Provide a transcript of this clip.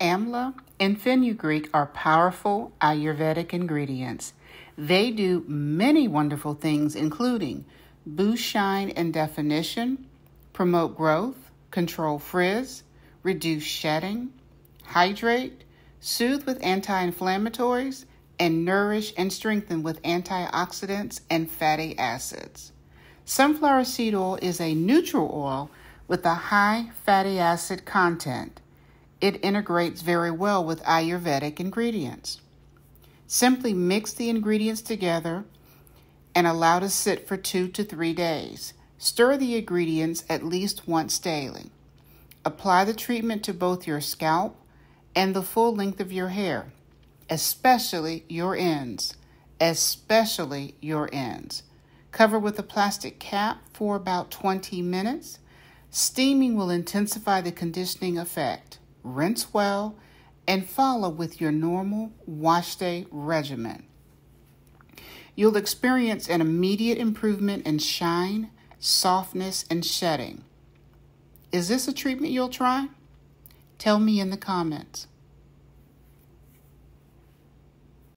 Amla and fenugreek are powerful Ayurvedic ingredients. They do many wonderful things, including boost shine and definition, promote growth, control frizz, reduce shedding, hydrate, soothe with anti-inflammatories, and nourish and strengthen with antioxidants and fatty acids. Sunflower seed oil is a neutral oil with a high fatty acid content. It integrates very well with Ayurvedic ingredients. Simply mix the ingredients together and allow to sit for 2 to 3 days. Stir the ingredients at least once daily. Apply the treatment to both your scalp and the full length of your hair, especially your ends. Cover with a plastic cap for about 20 minutes. Steaming will intensify the conditioning effect. Rinse well and follow with your normal wash day regimen. You'll experience an immediate improvement in shine, softness, and shedding. Is this a treatment you'll try? Tell me in the comments.